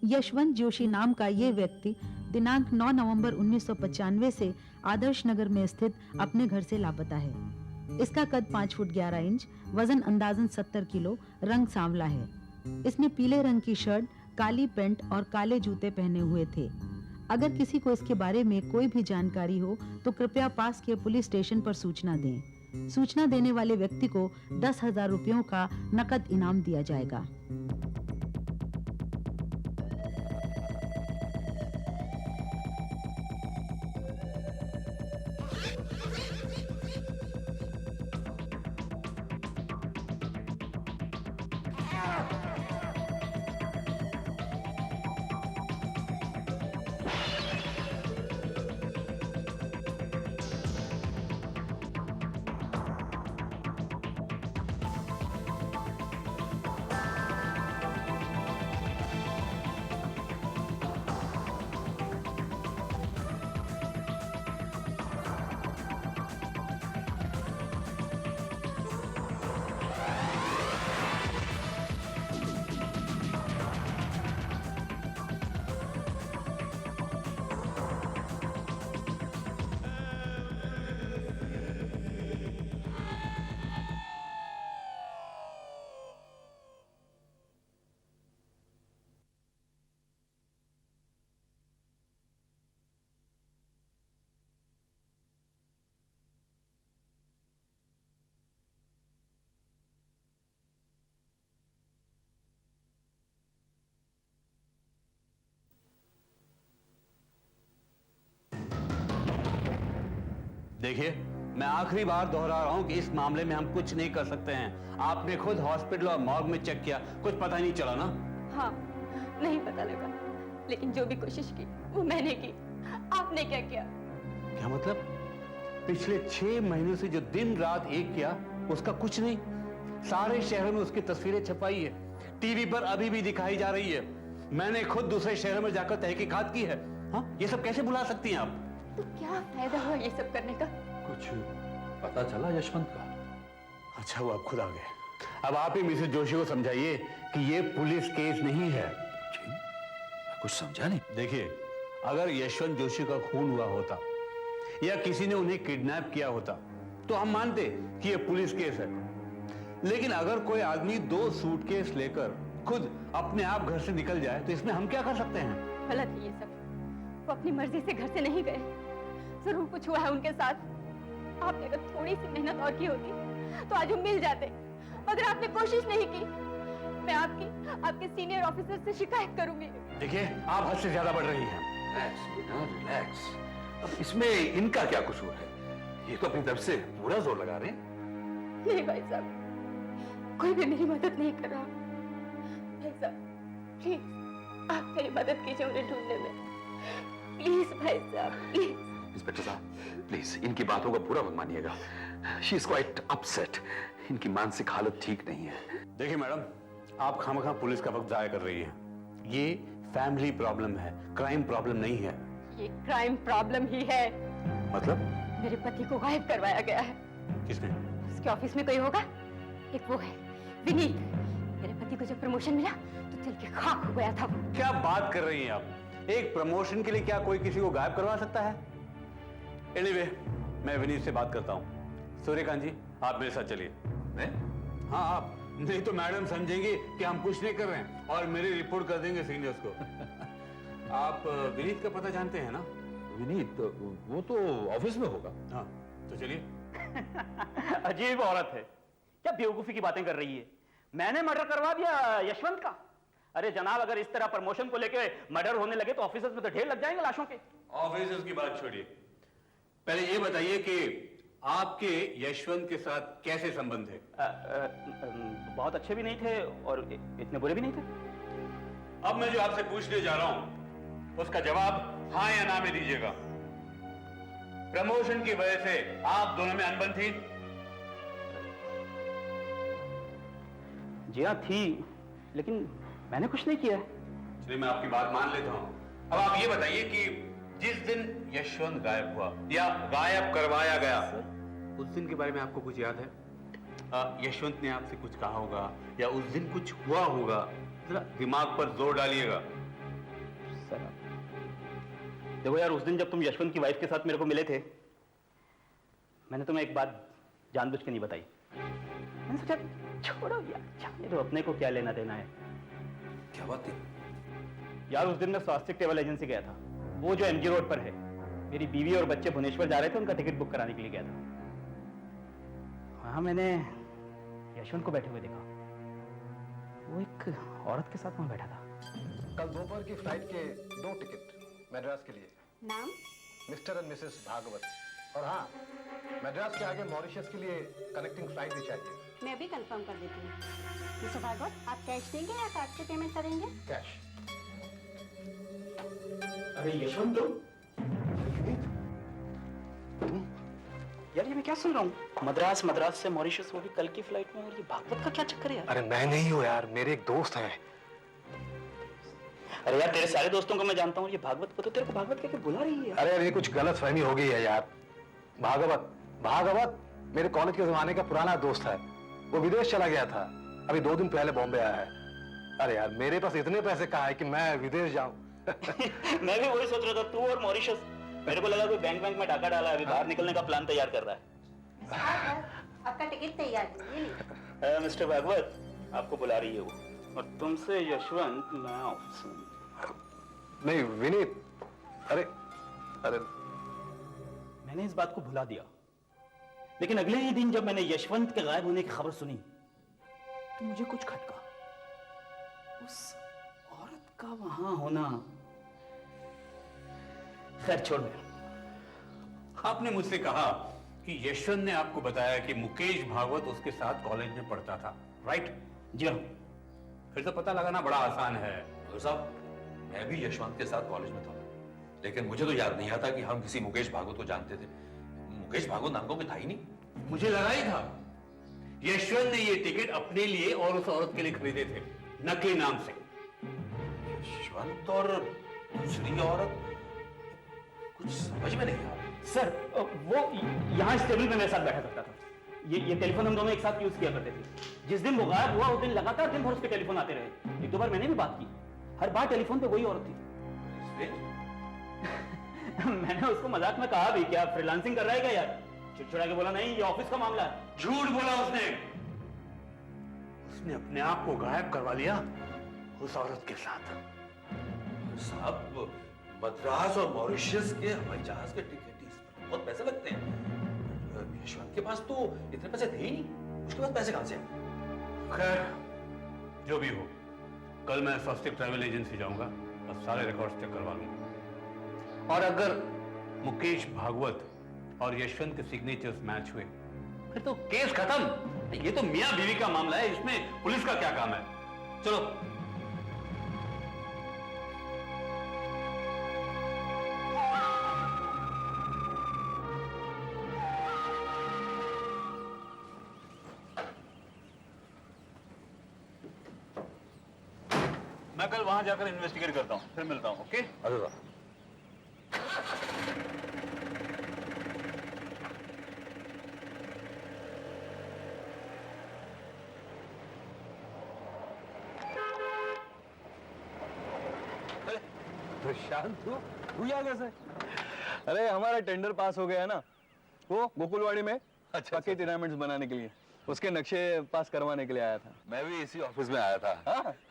यशवंत जोशी नाम का ये व्यक्ति दिनांक 9 नवंबर 1995 से आदर्श नगर में स्थित अपने घर से लापता है। इसका कद 5 फुट 11 इंच, वजन अंदाजन 70 किलो, रंग सांवला है। इसने पीले रंग की शर्ट, काली पैंट और काले जूते पहने हुए थे। अगर किसी को इसके बारे में कोई भी जानकारी हो तो कृपया पास के पुलिस स्टेशन पर सूचना दें। सूचना देने वाले व्यक्ति को 10,000 रुपयों का नकद इनाम दिया जाएगा। देखिए, मैं आखिरी बार दोहरा रहा हूं कि इस मामले में हम कुछ नहीं कर सकते हैं। आपने खुद हॉस्पिटल और मॉर्ग में चेक किया, कुछ पता नहीं चला ना? हाँ, नहीं पता लगा, लेकिन जो भी कोशिश की वो मैंने की। आपने क्या किया? क्या मतलब? पिछले 6 महीनों से जो दिन रात एक किया, उसका कुछ नहीं। सारे शहरों में उसकी तस्वीरें छपाई है, टीवी पर अभी भी दिखाई जा रही है। मैंने खुद दूसरे शहरों में जाकर तहकीकात की है। हाँ, ये सब कैसे भुला सकती हैं आप? तो क्या फायदा हुआ ये सब करने का? कुछ पता चला यशवंत का? अच्छा, वो आप खुद आ गए। अब आप ही मिसेस जोशी को समझाइए कि ये पुलिस केस नहीं है। जी, मैं कुछ समझा नहीं। देखिए, अगर यशवंत जोशी का खून हुआ होता या किसी ने उन्हें किडनैप किया होता तो हम मानते कि ये पुलिस केस है। लेकिन अगर कोई आदमी 2 सूटकेस लेकर खुद अपने आप घर से निकल जाए तो इसमें हम क्या कर सकते हैं? गलत है ये सब। वो अपनी मर्जी से घर से नहीं गए। जरूर कुछ हुआ है उनके साथ। आपने अगर थोड़ी सी मेहनत और की होती तो आज वो मिल जाते, मगर आपने कोशिश नहीं की। मैं आपके सीनियर ऑफिसर से शिकायत करूंगी। देखिए, आप हद से ज्यादा बढ़ रही हैं। रिलैक्स। अब इसमें इनका क्या कसूर है? ये तो अपनी तरफ से पूरा जोर लगा रहे हैं। नहीं भाई साहब, कोई भी मेरी मदद नहीं कर रहा। भाई साहब, प्लीज आप मेरी मदद कीजिए उन्हें ढूंढने में। प्लीज भाई साहब, प्लीज। इंस्पेक्टर साहब, प्लीज इनकी बातों का पूरा मत मानिएगा। She is quite upset. इनकी मानसिक हालत ठीक नहीं है। देखिए मैडम, आप खामखा पुलिस का वक्त जाया कर रही हैं। ये फैमिली प्रॉब्लम है, क्राइम प्रॉब्लम नहीं है। ये क्राइम प्रॉब्लम ही है। मतलब? मेरे पति को गायब करवाया गया है। किसने? उसके ऑफिस में कोई होगा। एक वो है विनीत। मेरे पति को जब प्रमोशन मिला तो चल के खाक हो गया था वो। क्या बात कर रही हैं आप? एक प्रमोशन के लिए क्या कोई किसी को गायब करवा सकता है? एनीवे, मैं विनीत से बात करता हूं। सूर्यकांत जी, आप मेरे साथ चलिए। मैं? हाँ, आप। नहीं तो मैडम समझेंगे कि हम कुछ नहीं कर रहे हैं और मेरी रिपोर्ट कर देंगे सीनियर्स को। आप विनीत का पता जानते हैं ना? विनीत? वो तो ऑफिस में होगा। हाँ, तो चलिए। अजीब औरत है, क्या बेवकूफी की बातें कर रही है। मैंने मर्डर करवा दिया यशवंत का। अरे जनाब, अगर इस तरह प्रमोशन को लेके मर्डर होने लगे तो ऑफिसर्स में तो ढेर लग जाएंगे लाशों के। ऑफिसर्स की बात छोड़िए, पहले ये बताइए कि आपके यशवंत के साथ कैसे संबंध है? बहुत अच्छे भी नहीं थे और इतने बुरे भी नहीं थे। अब मैं जो आपसे पूछने जा रहा हूं उसका जवाब हाँ या ना में दीजिएगा। प्रमोशन की वजह से आप दोनों में अनबन थी? जी हाँ, थी, लेकिन मैंने कुछ नहीं किया। चलिए, मैं आपकी बात मान लेता हूं। अब आप ये बताइए कि जिस दिन यशवंत गायब हुआ या गायब करवाया गया, उस दिन के बारे में आपको कुछ याद है? यशवंत ने आपसे कुछ कहा होगा या उस दिन कुछ हुआ होगा? जरा दिमाग पर जोर डालिएगा। सर आप। देखो यार, उस दिन जब तुम यशवंत की वाइफ के साथ मेरे को मिले थे, मैंने तुम्हें एक बात जानबूझ के नहीं बताई। मैंने सोचा छोड़ो यार, जाने दो, अपने को क्या लेना देना है। क्या बात थी? यार उस दिन मैं स्वास्तिक ट्रेवल एजेंसी गया था, वो जो एमजी रोड पर है। मेरी बीवी और बच्चे भुवनेश्वर जा रहे थे, उनका टिकट बुक कराने के लिए गया था। वहां मैंने यशवंत को बैठे हुए देखा। वो एक औरत के साथ वहां बैठा था। कल दोपहर की फ्लाइट के 2 टिकट मद्रास के लिए। नाम? Mister and missus Bhagwat. और हाँ, मद्रास के आगे मॉरिशस के लिए कनेक्टिंग फ्लाइट भी चाहिए। मैं भी कंफर्म कर देती हूँ। मिस्टर भागवत, आप कैश देंगे या कार्ड से पेमेंट करेंगे? कैश। अरे यशवंत, यार ये मैं क्या सुन रहा हूँ? मद्रास से मॉरिशस, वो भी कल की फ्लाइट में, और ये भागवत का क्या चक्कर है यार? अरे मैं नहीं हूँ यार, मेरे एक दोस्त हैं। अरे यार, तेरे सारे दोस्तों को मैं जानता हूँ, ये भागवत को तो तेरे को भागवत कहके बुला रही है। अरे यार, ये कुछ गलत फहमी हो गई है यार। भागवत मेरे कॉलेज के जमाने का पुराना दोस्त है। वो विदेश चला गया था, अभी 2 दिन पहले बॉम्बे आया है। अरे यार, मेरे पास इतने पैसे कहाँ है कि मैं विदेश जाऊं। मैं भी वही सोच रहा था, तू और मॉरिशस। मेरे को लगा कोई बैंक में डाका डाला है, अभी बाहर निकलने का प्लान तैयार कर रहा है। आपका टिकट तैयार है, ये लीजिए। मिस्टर भागवत, आपको बुला रही है वो, और तुमसे यशवंत, मैं ऑफिस में। नहीं विनीत, अरे मैंने इस बात को भुला दिया, लेकिन अगले ही दिन जब मैंने यशवंत के गायब होने की खबर सुनी तो मुझे कुछ खटका। उस औरत का वहां होना। खैर छोड़ दे। आपने मुझसे कहा कि यशवंत ने आपको बताया कि मुकेश भागवत उसके साथ कॉलेज में पढ़ता था, राइट? जी हाँ। फिर तो पता लगाना बड़ा आसान है। तो साहब, मैं भी यशवंत के साथ कॉलेज में था, लेकिन मुझे तो याद नहीं आता कि हम किसी मुकेश भागवत को जानते थे। मुकेश भागवत नाम का कोई था ही नहीं। मुझे लगा ही था यशवंत ने ये टिकट अपने लिए और उस औरत के लिए खरीदे थे, नकली नाम से। यशवंत और दूसरी औरत, कुछ समझ में नहीं आ रहा। सर, वो यहाँ इस टेबल पे मेरे साथ बैठा करता था। ये टेलीफोन हम दोनों एक साथ यूज किया करते थे। जिस दिन वो गायब हुआ, उस दिन लगातार दिन भर उसके टेलीफोन आते रहे। 1-2 बार मैंने भी बात की, हर बार टेलीफोन पे वही औरत थी। मैंने उसको मजाक में कहा भी, क्या फ्रीलांसिंग कर रहा है क्या यार? चिड़चिड़ा के बोला, नहीं ये ऑफिस का मामला है। झूठ बोला उसने अपने आप को गायब करवा लिया उस औरत के साथ। साहब, मद्रास और मॉरिशस के हवाई जहाज के टिकट इस पर बहुत पैसे लगते हैं। यशवंत के पास तो इतने पैसे थे ही नहीं, उसके पास पैसे कहां से आए? खैर, जो भी हो, कल मैं स्वास्तिक ट्रैवल एजेंसी जाऊंगा और सारे रिकॉर्ड्स चेक करवा लूंगा। और अगर मुकेश भागवत और यशवंत के सिग्नेचर्स मैच हुए, फिर तो केस खत्म। ये तो मियां बीवी का मामला है, इसमें पुलिस का क्या काम है? चलो। मैं कल वहां जाकर इन्वेस्टिगेट करता हूं, फिर मिलता हूं। ओके? अरे वाह। प्रशांत, तू यहाँ कैसे? अरे हमारा टेंडर पास हो गया है ना, वो गोकुलवाड़ी में पक्के टेनामेंट्स बनाने के लिए, उसके नक्शे पास करवाने के लिए आया था। मैं भी इसी ऑफिस में आया था।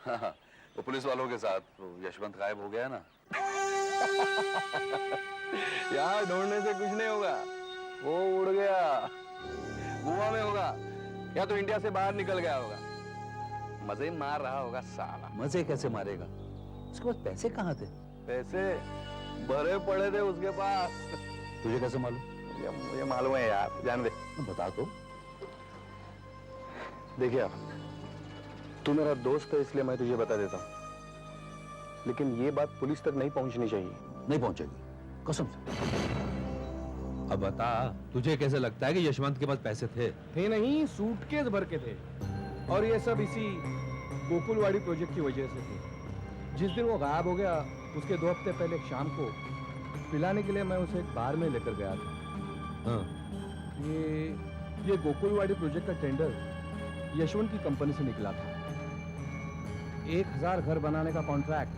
हाँ? वो पुलिस वालों के साथ। तो यशवंत गायब हो गया ना। यार ढूंढने से कुछ नहीं होगा, वो उड़ गया, गोवा में होगा या तो इंडिया से बाहर निकल गया होगा, मजे मार रहा होगा साला। मजे कैसे मारेगा? उसके पास पैसे कहाँ थे? पैसे भरे पड़े थे उसके पास। तुझे कैसे मालूम? मुझे मालूम है यार, जान दे। बता तो। देखिए, तू मेरा दोस्त है इसलिए मैं तुझे बता देता हूँ, लेकिन ये बात पुलिस तक नहीं पहुंचनी चाहिए। नहीं पहुंचेगी, कसम से। अब बता, तुझे कैसे लगता है कि यशवंत के पास पैसे थे? थे नहीं, सूटकेस भर के थे, और ये सब इसी गोकुलवाड़ी प्रोजेक्ट की वजह से थे। जिस दिन वो गायब हो गया, उसके 2 हफ्ते पहले शाम को पिलाने के लिए मैं उसे एक बार में लेकर गया था। हाँ। ये गोकुलवाड़ी प्रोजेक्ट का टेंडर यशवंत की कंपनी से निकला था। 1000 घर बनाने का कॉन्ट्रैक्ट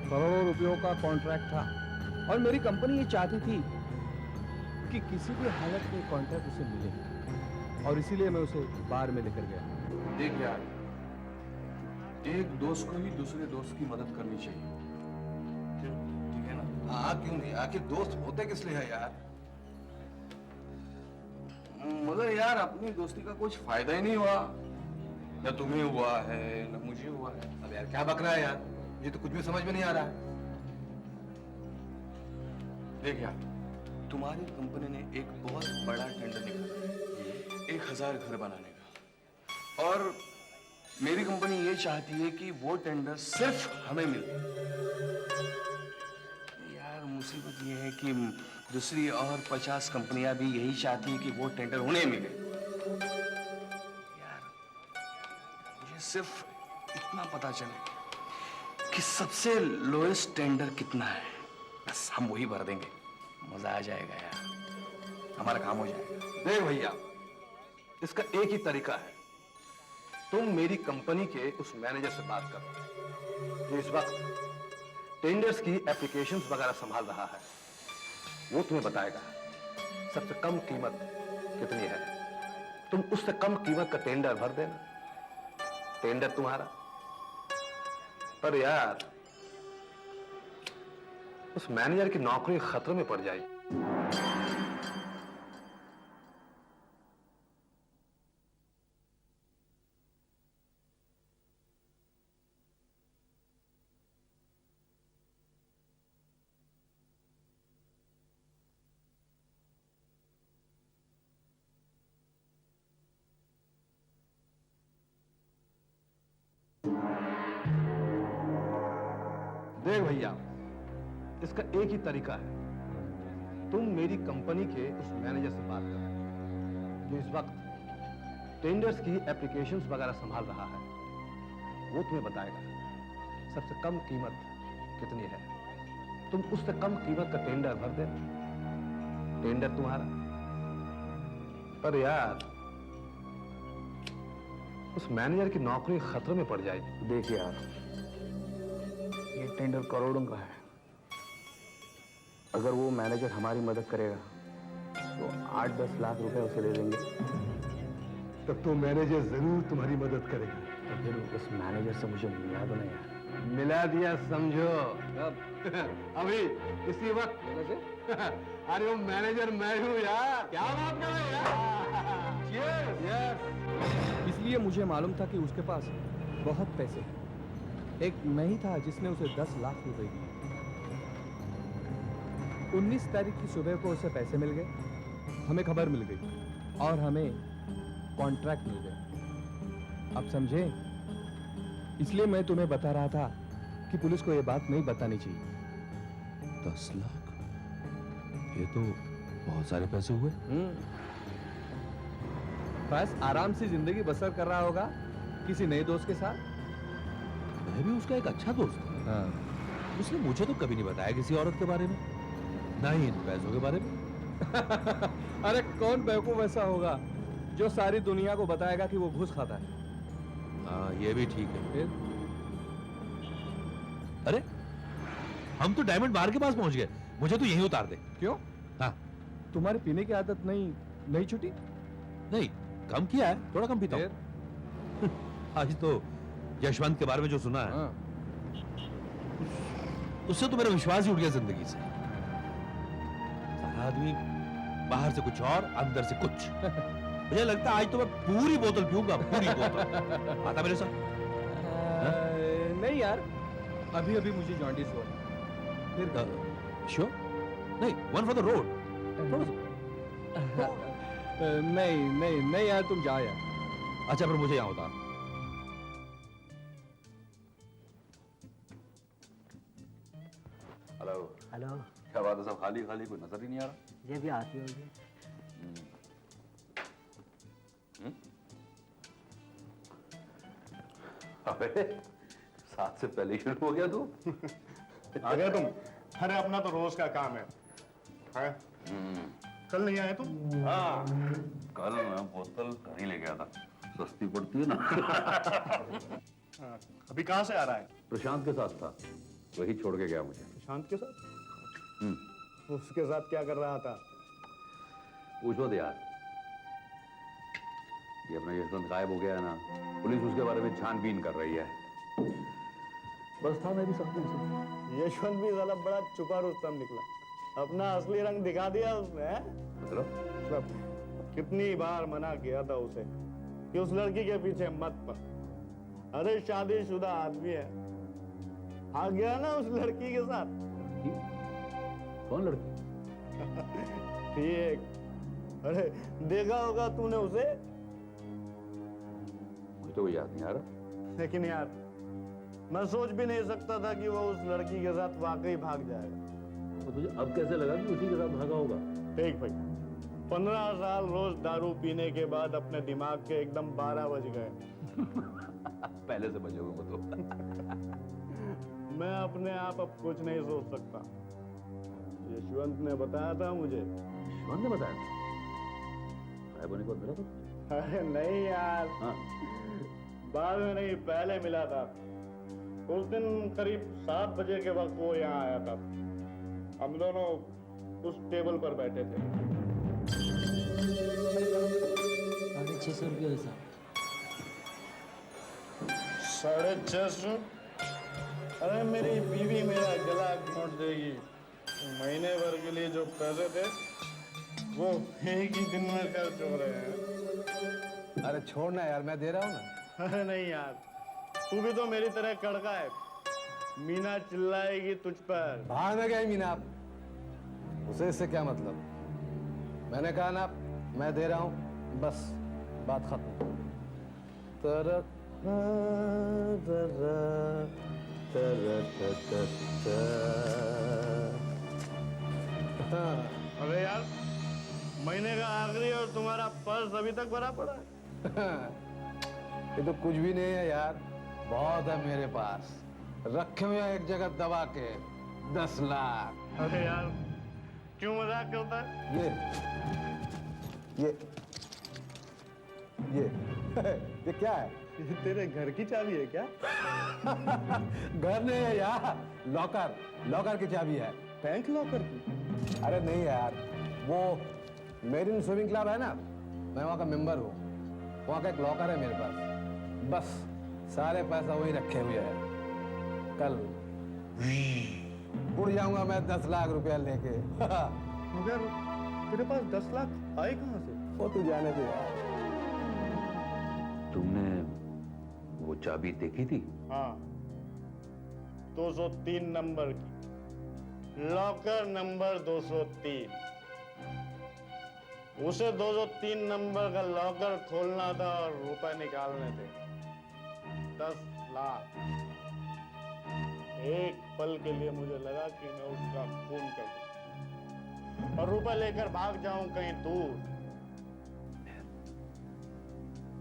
करोड़ों रुपयों का कॉन्ट्रैक्ट था और मेरी कंपनी ये चाहती थी कि किसी भी हालत में कॉन्ट्रैक्ट उसे मिले और इसीलिए मैं उसे बार में लेकर गया। देख यार, एक दोस्त को ही दूसरे दोस्त की मदद करनी चाहिए, ठीक है ना? हाँ, क्यों नहीं? आखिर दोस्त होते किस लिए है यार? मगर यार अपनी दोस्ती का कुछ फायदा ही नहीं हुआ, न तुम्हें हुआ है न मुझे हुआ है। अब यार क्या बक रहा है यार, ये तो कुछ भी समझ में नहीं आ रहा है। देख यार, तुम्हारी कंपनी ने एक बहुत बड़ा टेंडर निकाला 1000 घर बनाने का, और मेरी कंपनी ये चाहती है कि वो टेंडर सिर्फ हमें मिले। यार मुसीबत ये है कि दूसरी और 50 कंपनियां भी यही चाहती है कि वो टेंडर उन्हें मिले। यार मुझे सिर्फ इतना पता चले कि सबसे लोएस्ट टेंडर कितना है, बस हम वही भर देंगे, मजा आ जाएगा यार, हमारा काम हो जाएगा। देख भैया, इसका एक ही तरीका है, तुम मेरी कंपनी के उस मैनेजर से बात करो जो इस वक्त टेंडर्स की एप्लीकेशंस वगैरह संभाल रहा है। वो तुम्हें बताएगा सबसे कम कीमत कितनी है, तुम उससे कम कीमत का टेंडर भर देना, टेंडर तुम्हारा। पर यार उस मैनेजर की नौकरी खतरे में पड़ जाएगी। देख भैया, इसका एक ही तरीका है, तुम मेरी कंपनी के उस मैनेजर से बात करो जो इस वक्त टेंडर्स की एप्लीकेशंस वगैरह संभाल रहा है। वो तुम्हें बताएगा सबसे कम कीमत कितनी है, तुम उससे कम कीमत का टेंडर भर देना, टेंडर तुम्हारा। पर यार उस मैनेजर की नौकरी खतरे में पड़ जाएगी। देख यार, ये टेंडर करोड़ों का है, अगर वो मैनेजर हमारी मदद करेगा तो 8-10 लाख रुपए उसे दे देंगे। तब तो मैनेजर जरूर तुम्हारी मदद करेगा। तो फिर उस मैनेजर से मुझे मिला दो ना यार। मिला दिया समझो अभी इसी वक्त। अरे वो मैनेजर मैं हूँ यार, क्या बात कर रहे हो यार। यस, इसलिए मुझे मालूम था कि उसके पास बहुत पैसे हैं। एक मैं ही था जिसने उसे 10 लाख रुपए दिए। 19 तारीख की सुबह को उसे पैसे मिल गए, हमें खबर मिल गई और हमें कॉन्ट्रैक्ट मिल गया। अब समझे, इसलिए मैं तुम्हें बता रहा था कि पुलिस को यह बात नहीं बतानी चाहिए। 10 लाख, ये तो बहुत सारे पैसे हुए। बस आराम से जिंदगी बसर कर रहा होगा किसी नए दोस्त के साथ। मैं भी उसका एक अच्छा दोस्त हूँ। हाँ। उसने मुझे तो कभी नहीं बताया किसी औरत के बारे में, ना ही इन पैसों के बारे में। अरे कौन बेवकूफ ऐसा होगा जो सारी दुनिया को बताएगा कि वो घूस खाता है। हाँ, ये भी ठीक है। फिर अरे हम तो डायमंड बार के पास पहुंच गए, मुझे तो यहीं उतार दे। क्यों? हाँ, तुम्हारी पीने की आदत नहीं छूटी? नहीं, कम किया है, थोड़ा कम पीता हूँ। फिर? आज तो यशवंत के बारे में जो सुना है, हाँ। उससे तो मेरा विश्वास ही उठ गया जिंदगी से। सारा आदमी बाहर से कुछ और अंदर से कुछ। मुझे लगता है आज तो मैं पूरी बोतल पीऊंगा, पूरी बोतल। आता मेरे साथ? नहीं यार, अभी अभी मुझे जॉन्डिस हुआ। फिर श्योर? नहीं, वन फॉर द रोड। थोड़ा सा। नहीं यार, तुम जाओ यार। अच्छा, फिर मुझे यहाँ उतार। हेलो। हेलो, क्या बात है, सब खाली खाली, कोई नजर ही नहीं आ रहा। ये भी आती होगी। अबे 7 से पहले ही शुरू हो गया तू। आ गए तुम? अरे अपना तो रोज का काम है? कल नहीं आए तुम? हाँ, कल मैं बोतल घर ही ले गया था, सस्ती पड़ती है ना। अभी कहाँ से आ रहा है? प्रशांत के साथ था, वही छोड़ के गया मुझे। शांत के साथ? उसके साथ क्या कर रहा था? पूछो तो यार। ये अपना यशवंत गायब हो गया है ना, पुलिस उसके बारे में छानबीन कर रही है। बस था मैं भी समझू से। यशवंत भी साला बड़ा छुपा रुस्तम निकला, अपना असली रंग दिखा दिया उसने। मतलब कितनी बार मना किया था उसे कि उस लड़की के पीछे मत पड़। अरे शादीशुदा आदमी है, आ गया ना उस लड़की के साथ। कौन लड़की? ठीक। अरे देखा होगा तूने उसे। मुझे तो याद नहीं आ रहा। लेकिन यार मैं सोच भी नहीं सकता था कि वो उस लड़की के साथ वाकई भाग जाएगा। तो तुझे अब कैसे लगा कि उसी के साथ भागा होगा? ठीक भाई, 15 साल रोज दारू पीने के बाद अपने दिमाग के एकदम 12 बज गए। पहले से बजे हुए तो। मैं अपने आप अब कुछ नहीं सोच सकता। यशवंत ने बताया था मुझे। यशवंत ने बताया? गायब होने के बाद मिला था? अरे नहीं यार, हाँ। बाद में नहीं, पहले मिला था। उस दिन करीब 7 बजे के वक्त वो यहाँ आया था। हम दोनों उस टेबल पर बैठे थे। 650 रुपये है साहब। 650? अरे मेरी बीवी मेरा गला घोंट देगी। महीने भर के लिए जो पैसे थे वो एक ही दिन में खर्च हो रहे हैं। अरे छोड़ना यार, मैं दे रहा हूँ ना। अरे नहीं यार, तू भी तो मेरी तरह कड़का है। मीना चिल्लाएगी तुझ पर। भाग में गई मीना, उसे इससे क्या मतलब? मैंने कहा ना मैं दे रहा हूँ, बस बात खत्म। तर अरे यार, महीने का आखिरी और तुम्हारा पर्स अभी तक भरा पड़ा है। ये तो कुछ भी नहीं है यार, बहुत है मेरे पास। रखे हुए हैं एक जगह दबा के 10 लाख। अरे यार क्यों मजाक करता है? ये क्या है? ये तेरे घर की चाबी है क्या? घर नहीं है यार, लॉकर की चाबी है। बैंक लॉकर की? अरे नहीं यार, वो मेरिन स्विमिंग क्लब है ना, मैं वहाँ का मेंबर हूँ। वहाँ का एक लॉकर है मेरे पास, बस सारे पैसा वही रखे हुए हैं। कल उड़ जाऊंगा मैं 10 लाख रुपया लेके। मगर तेरे पास 10 लाख आए कहाँ से? वो तू जाने दे यार। तुमने वो चाबी देखी थी? हाँ, 203 नंबर की, लॉकर नंबर 203। उसे 203 नंबर का लॉकर खोलना था और रुपए निकालने थे 10 लाख। एक पल के लिए मुझे लगा कि मैं उसका खून कर दूं और रुपए लेकर भाग जाऊं कहीं दूर।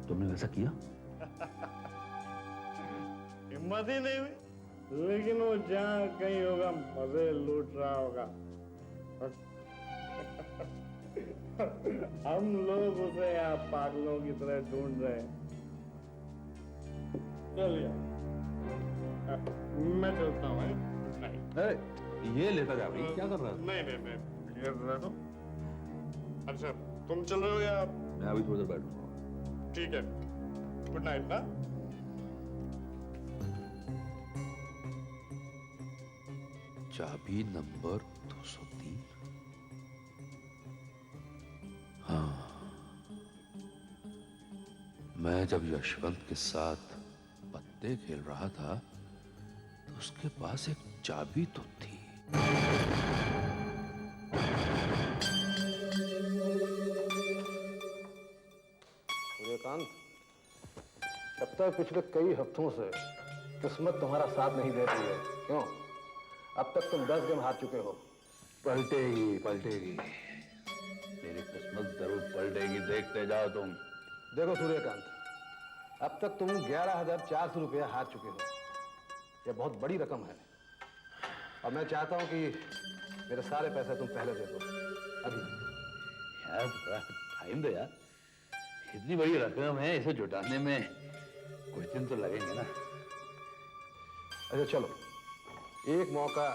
तुमने वैसा किया? हिम्मत ही नहीं हुई, लेकिन वो जहां कहीं होगा मजे लूट रहा होगा। हम लोग उसे यहाँ पागलों की तरह ढूंढ रहे हैं। चल यार, मैं चलता हूँ। नहीं अरे ये लेता जा भाई, क्या कर रहा है? नहीं ये रखो। अच्छा तुम चल रहे हो या? मैं अभी थोड़ी देर बैठूंगा। ठीक है, गुड नाइट ना। चाबी नंबर 203। हाँ, मैं जब यशवंत के साथ पत्ते खेल रहा था तो उसके पास एक चाबी तो थी। सूर्यकांत, अब तक पिछले कई हफ्तों से किस्मत तुम्हारा साथ नहीं दे रही है, क्यों? अब तक तुम 10 गेम हार चुके हो। पलटेगी। मेरी किस्मत जरूर पलटेगी, देखते जाओ तुम। देखो सूर्यकांत, अब तक तुम 11,400 रुपया हार चुके हो। यह बहुत बड़ी रकम है और मैं चाहता हूं कि मेरे सारे पैसे तुम पहले दे दो, अभी। यार थोड़ा टाइम दो यार, इतनी बड़ी रकम है, इसे जुटाने में कुछ दिन तो लगेंगे ना। अच्छा चलो, एक मौका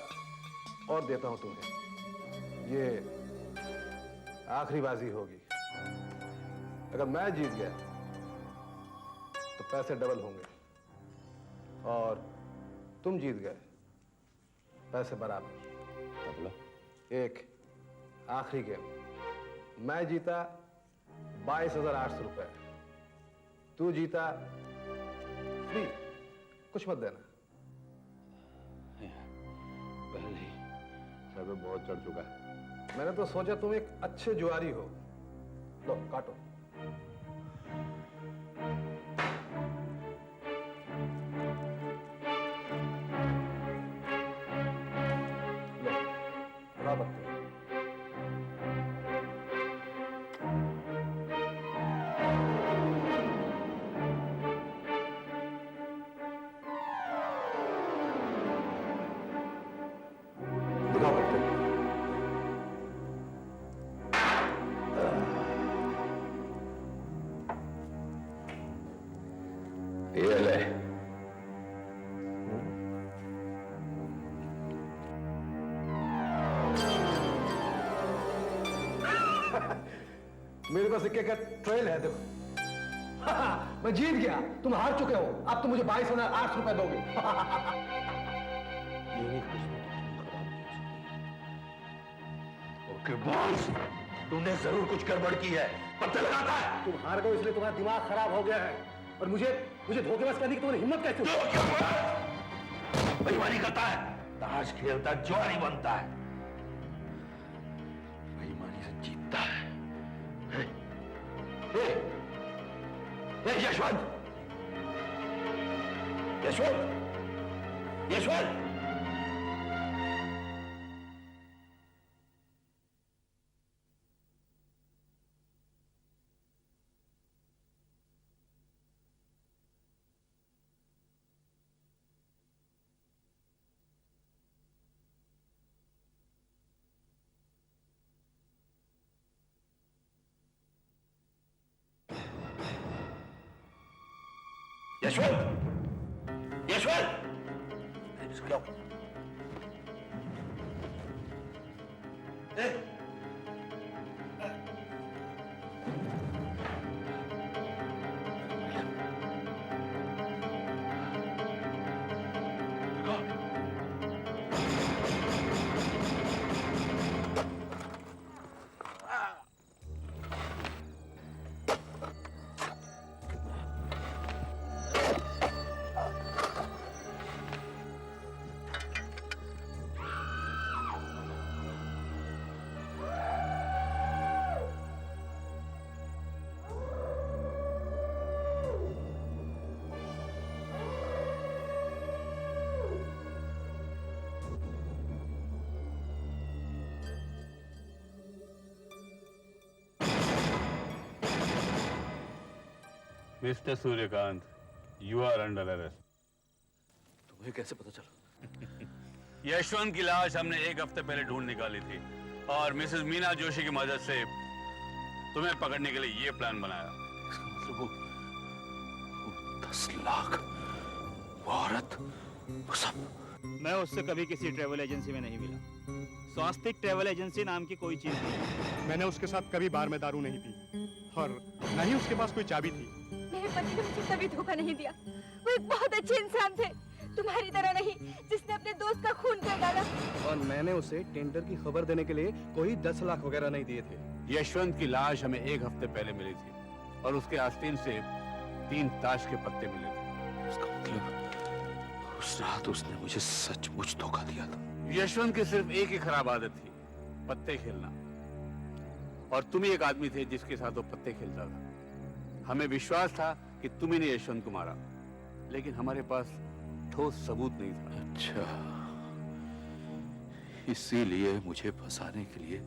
और देता हूं तुम्हें। ये आखिरी बाजी होगी। अगर मैं जीत गया तो पैसे डबल होंगे, और तुम जीत गए पैसे बराबर। मतलब एक आखिरी गेम, मैं जीता 22,800 रुपए, तू जीता फ्री, कुछ मत देना। पहले ही सर पे बहुत चढ़ चुका है। मैंने तो सोचा तुम एक अच्छे जुआरी हो। लो काटो। लो उड़ा पत्ते। दिखाओ पत्ते। ये ले। मेरे पास सिक्के का ट्रेल है, देखो। मैं जीत गया, तुम हार चुके हो। अब तुम मुझे 22,800 रुपए दोगे। ओके बॉस, तुमने जरूर कुछ गड़बड़ की है। पता लगाता है। तुम हार गए इसलिए तुम्हारा दिमाग खराब हो गया है, और मुझे धोखेबाज कहने की तुम्हारी हिम्मत कैसे हुई? बेईमानी करता है, ताश खेलता जुआरी बनता है, बेईमानी से जीतता है। यशवंत, यशवंत, यशवंत, यशवंत, यशवंत, इसको लाओ। Mister Suryakant, you are under arrest. तुम्हें कैसे पता चला? यशवंत की लाश हमने एक हफ्ते पहले ढूंढ निकाली थी, और मिसेस मीना जोशी की मदद से तुम्हें पकड़ने के लिए ये प्लान बनाया। इसका मतलब वो 10 लाख, वो औरत, वो सब। मैं उससे कभी किसी ट्रैवल एजेंसी में नहीं मिला। स्वास्तिक ट्रैवल एजेंसी नाम की कोई चीज नहीं। मैंने उसके साथ कभी बार में दारू नहीं पी, और न ही उसके पास कोई चाबी थी। मेरे पति ने मुझे कभी धोखा नहीं दिया। वो एक बहुत अच्छे इंसान थे, तुम्हारी तरह नहीं जिसने अपने दोस्त का खून कर डाला। और मैंने उसे टेंडर की खबर देने के लिए कोई 10 लाख वगैरह नहीं दिए थे। यशवंत की लाश हमें एक हफ्ते पहले मिली थी, और उसके आस्तीन से 3 ताश के पत्ते मिले थे। इसका मतलब उस रात उसने मुझे सचमुच धोखा दिया था। यशवंत की सिर्फ एक ही खराब आदत थी, पत्ते खेलना, और तुम ही एक आदमी थे जिसके साथ वो पत्ते खेलता था। हमें विश्वास था कि तुम ही ने यशवंत को मारा, लेकिन हमारे पास ठोस सबूत नहीं था। अच्छा, इसीलिए मुझे फंसाने के लिए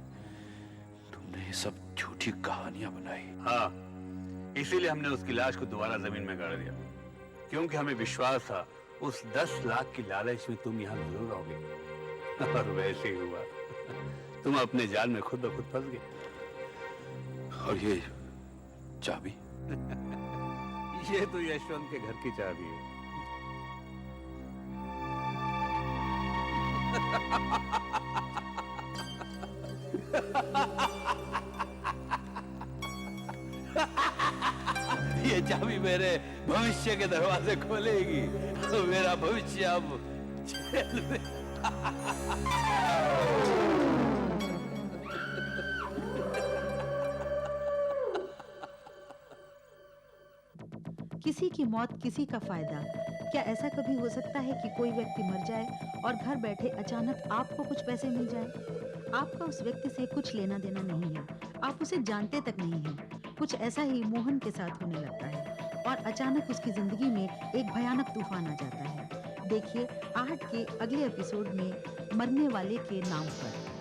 तुमने ये सब झूठी कहानियां बनाई। हाँ, इसीलिए हमने उसकी लाश को दोबारा जमीन में गाड़ दिया, क्योंकि हमें विश्वास था उस 10 लाख की लालच में तुम यहाँ जरूर आओगे। और वैसे ही हुआ। तुम अपने जाल में खुद ब खुद फंस गए। और ये चाबी? ये तो यशवंत के घर की चाबी है। ये चाबी मेरे भविष्य के दरवाजे खोलेगी। मेरा भविष्य अब जेल में। किसी की मौत किसी का फायदा। क्या ऐसा कभी हो सकता है कि कोई व्यक्ति मर जाए और घर बैठे अचानक आपको कुछ पैसे मिल जाए? आपका उस व्यक्ति से कुछ लेना देना नहीं है, आप उसे जानते तक नहीं हैं। कुछ ऐसा ही मोहन के साथ होने लगता है और अचानक उसकी जिंदगी में एक भयानक तूफान आ जाता है। देखिए 8 के अगले एपिसोड में मरने वाले के नाम पर।